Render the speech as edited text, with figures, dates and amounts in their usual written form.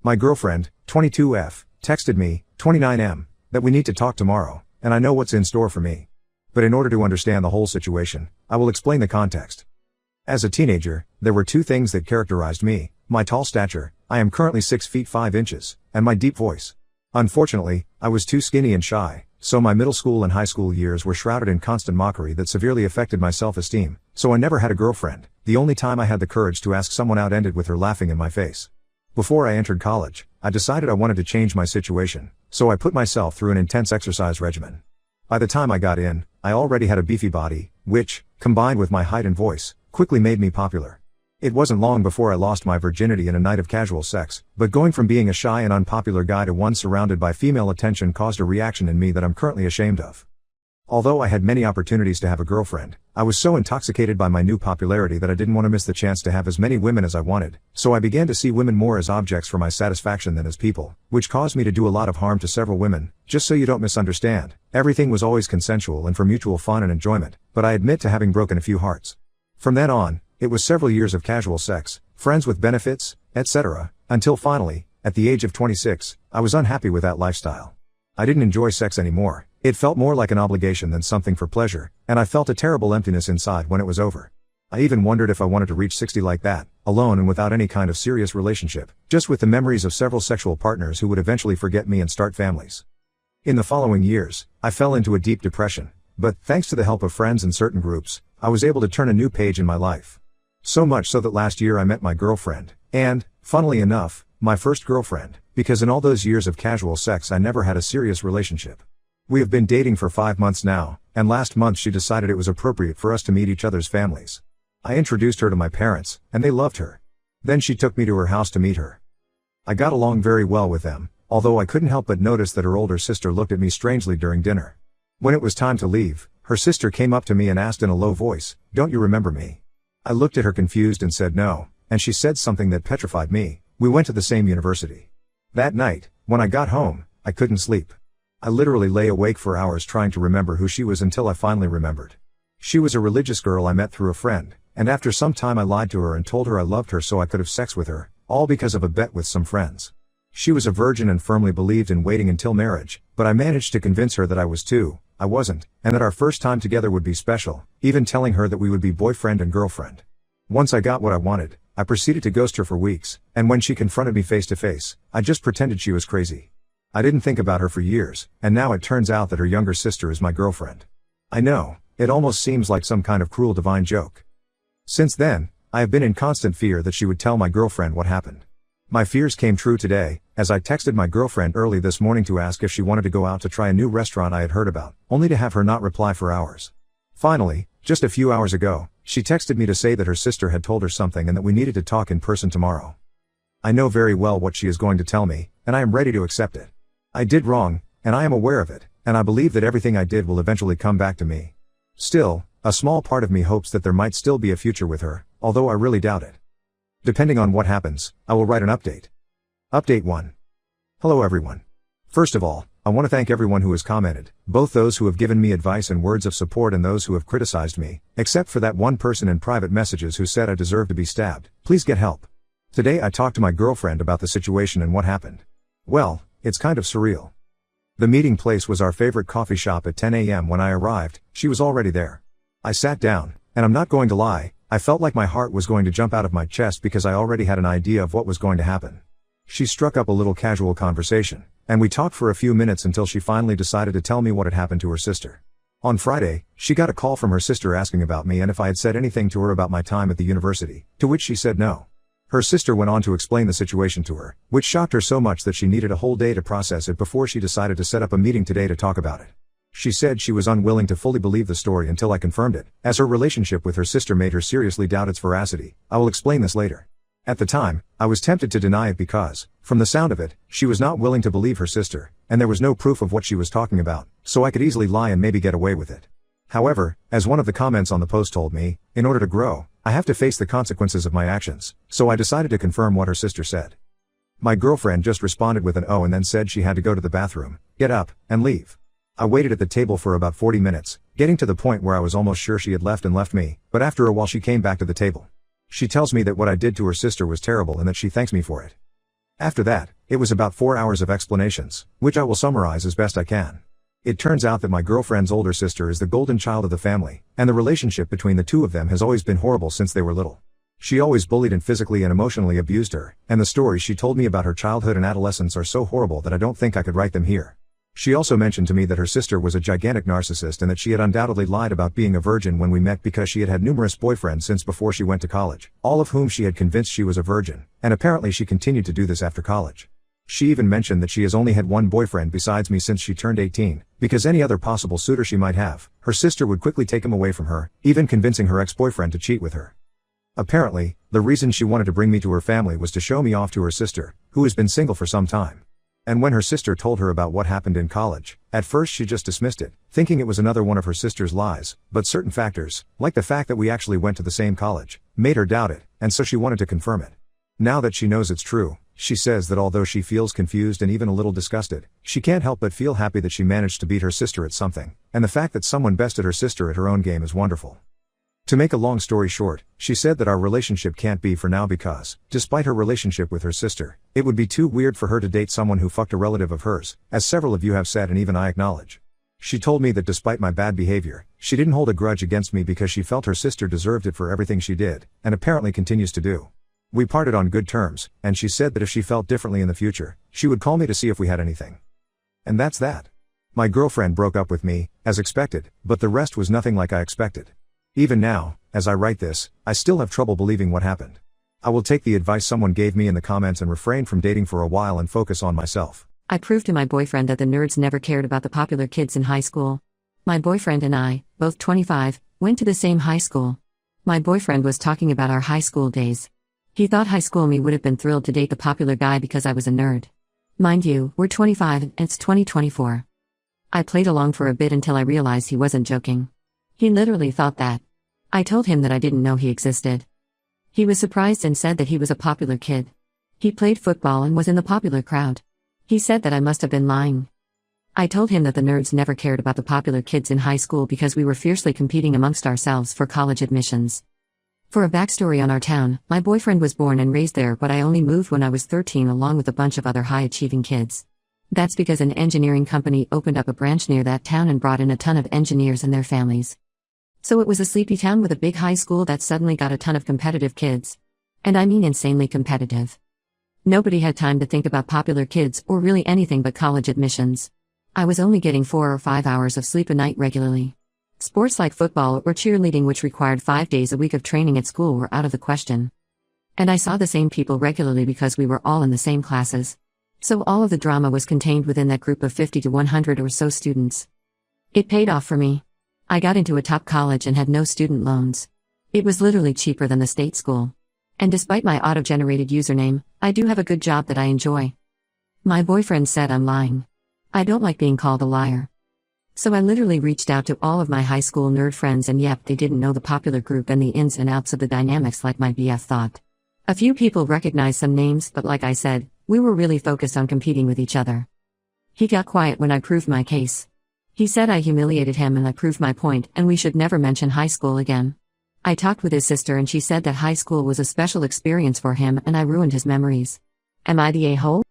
My girlfriend, 22F, texted me, 29M, that we need to talk tomorrow, and I know what's in store for me. But in order to understand the whole situation, I will explain the context. As a teenager, there were two things that characterized me: my tall stature, I am currently 6 feet 5 inches, and my deep voice. Unfortunately, I was too skinny and shy, so my middle school and high school years were shrouded in constant mockery that severely affected my self-esteem, so I never had a girlfriend. The only time I had the courage to ask someone out ended with her laughing in my face. Before I entered college, I decided I wanted to change my situation, so I put myself through an intense exercise regimen. By the time I got in, I already had a beefy body, which, combined with my height and voice, quickly made me popular. It wasn't long before I lost my virginity in a night of casual sex, but going from being a shy and unpopular guy to one surrounded by female attention caused a reaction in me that I'm currently ashamed of. Although I had many opportunities to have a girlfriend, I was so intoxicated by my new popularity that I didn't want to miss the chance to have as many women as I wanted, so I began to see women more as objects for my satisfaction than as people, which caused me to do a lot of harm to several women. Just so you don't misunderstand, everything was always consensual and for mutual fun and enjoyment, but I admit to having broken a few hearts. From then on, it was several years of casual sex, friends with benefits, etc., until finally, at the age of 26, I was unhappy with that lifestyle. I didn't enjoy sex anymore. It felt more like an obligation than something for pleasure, and I felt a terrible emptiness inside when it was over. I even wondered if I wanted to reach 60 like that, alone and without any kind of serious relationship, just with the memories of several sexual partners who would eventually forget me and start families. In the following years, I fell into a deep depression, but thanks to the help of friends and certain groups, I was able to turn a new page in my life. So much so that last year I met my girlfriend, and, funnily enough, my first girlfriend, because in all those years of casual sex I never had a serious relationship. We have been dating for 5 months now, and last month she decided it was appropriate for us to meet each other's families. I introduced her to my parents, and they loved her. Then she took me to her house to meet her. I got along very well with them, although I couldn't help but notice that her older sister looked at me strangely during dinner. When it was time to leave, her sister came up to me and asked in a low voice, "Don't you remember me?" I looked at her confused and said no, and she said something that petrified me. We went to the same university. That night, when I got home, I couldn't sleep. I literally lay awake for hours trying to remember who she was until I finally remembered. She was a religious girl I met through a friend, and after some time I lied to her and told her I loved her so I could have sex with her, all because of a bet with some friends. She was a virgin and firmly believed in waiting until marriage, but I managed to convince her that I was too. I wasn't, and that our first time together would be special, even telling her that we would be boyfriend and girlfriend. Once I got what I wanted, I proceeded to ghost her for weeks, and when she confronted me face to face, I just pretended she was crazy. I didn't think about her for years, and now it turns out that her younger sister is my girlfriend. I know, it almost seems like some kind of cruel divine joke. Since then, I have been in constant fear that she would tell my girlfriend what happened. My fears came true today, as I texted my girlfriend early this morning to ask if she wanted to go out to try a new restaurant I had heard about, only to have her not reply for hours. Finally, just a few hours ago, she texted me to say that her sister had told her something and that we needed to talk in person tomorrow. I know very well what she is going to tell me, and I am ready to accept it. I did wrong, and I am aware of it, and I believe that everything I did will eventually come back to me. Still, a small part of me hopes that there might still be a future with her, although I really doubt it. Depending on what happens, I will write an update. Update 1. Hello everyone. First of all, I want to thank everyone who has commented, both those who have given me advice and words of support and those who have criticized me, except for that one person in private messages who said I deserve to be stabbed. Please get help. Today I talked to my girlfriend about the situation and what happened. Well, it's kind of surreal. The meeting place was our favorite coffee shop at 10 a.m. When I arrived, she was already there. I sat down, and I'm not going to lie, I felt like my heart was going to jump out of my chest because I already had an idea of what was going to happen. She struck up a little casual conversation, and we talked for a few minutes until she finally decided to tell me what had happened to her sister. On Friday, she got a call from her sister asking about me and if I had said anything to her about my time at the university, to which she said no. Her sister went on to explain the situation to her, which shocked her so much that she needed a whole day to process it before she decided to set up a meeting today to talk about it. She said she was unwilling to fully believe the story until I confirmed it, as her relationship with her sister made her seriously doubt its veracity. I will explain this later. At the time, I was tempted to deny it because, from the sound of it, she was not willing to believe her sister, and there was no proof of what she was talking about, so I could easily lie and maybe get away with it. However, as one of the comments on the post told me, in order to grow, I have to face the consequences of my actions, so I decided to confirm what her sister said. My girlfriend just responded with an "oh" and then said she had to go to the bathroom, get up, and leave. I waited at the table for about 40 minutes, getting to the point where I was almost sure she had left me, but after a while she came back to the table. She tells me that what I did to her sister was terrible and that she thanks me for it. After that, It was about 4 hours of explanations, which I will summarize as best I can. It turns out that my girlfriend's older sister is the golden child of the family, and the relationship between the two of them has always been horrible since they were little. She always bullied and physically and emotionally abused her, and the stories she told me about her childhood and adolescence are so horrible that I don't think I could write them here. She also mentioned to me that her sister was a gigantic narcissist and that she had undoubtedly lied about being a virgin when we met because she had had numerous boyfriends since before she went to college, all of whom she had convinced she was a virgin, and apparently she continued to do this after college. She even mentioned that she has only had one boyfriend besides me since she turned 18, because any other possible suitor she might have, her sister would quickly take him away from her, even convincing her ex-boyfriend to cheat with her. Apparently, the reason she wanted to bring me to her family was to show me off to her sister, who has been single for some time. And when her sister told her about what happened in college, at first she just dismissed it, thinking it was another one of her sister's lies, but certain factors, like the fact that we actually went to the same college, made her doubt it, and so she wanted to confirm it. Now that she knows it's true, she says that although she feels confused and even a little disgusted, she can't help but feel happy that she managed to beat her sister at something, and the fact that someone bested her sister at her own game is wonderful. To make a long story short, she said that our relationship can't be for now because, despite her relationship with her sister, it would be too weird for her to date someone who fucked a relative of hers, as several of you have said and even I acknowledge. She told me that despite my bad behavior, she didn't hold a grudge against me because she felt her sister deserved it for everything she did, and apparently continues to do. We parted on good terms, and she said that if she felt differently in the future, she would call me to see if we had anything. And that's that. My girlfriend broke up with me, as expected, but the rest was nothing like I expected. Even now, as I write this, I still have trouble believing what happened. I will take the advice someone gave me in the comments and refrain from dating for a while and focus on myself. I proved to my boyfriend that the nerds never cared about the popular kids in high school. My boyfriend and I, both 25, went to the same high school. My boyfriend was talking about our high school days. He thought high school me would have been thrilled to date the popular guy because I was a nerd. Mind you, we're 25 and it's 2024. I played along for a bit until I realized he wasn't joking. He literally thought that. I told him that I didn't know he existed. He was surprised and said that he was a popular kid. He played football and was in the popular crowd. He said that I must have been lying. I told him that the nerds never cared about the popular kids in high school because we were fiercely competing amongst ourselves for college admissions. For a backstory on our town, my boyfriend was born and raised there, but I only moved when I was 13 along with a bunch of other high-achieving kids. That's because an engineering company opened up a branch near that town and brought in a ton of engineers and their families. So it was a sleepy town with a big high school that suddenly got a ton of competitive kids. And I mean insanely competitive. Nobody had time to think about popular kids or really anything but college admissions. I was only getting 4 or 5 hours of sleep a night regularly. Sports like football or cheerleading, which required 5 days a week of training at school, were out of the question. And I saw the same people regularly because we were all in the same classes. So all of the drama was contained within that group of 50 to 100 or so students. It paid off for me. I got into a top college and had no student loans. It was literally cheaper than the state school. And despite my auto-generated username, I do have a good job that I enjoy. My boyfriend said I'm lying. I don't like being called a liar. So I literally reached out to all of my high school nerd friends, and yep, they didn't know the popular group and the ins and outs of the dynamics like my BF thought. A few people recognized some names, but like I said, we were really focused on competing with each other. He got quiet when I proved my case. He said I humiliated him and I proved my point, and we should never mention high school again. I talked with his sister and she said that high school was a special experience for him and I ruined his memories. Am I the a-hole?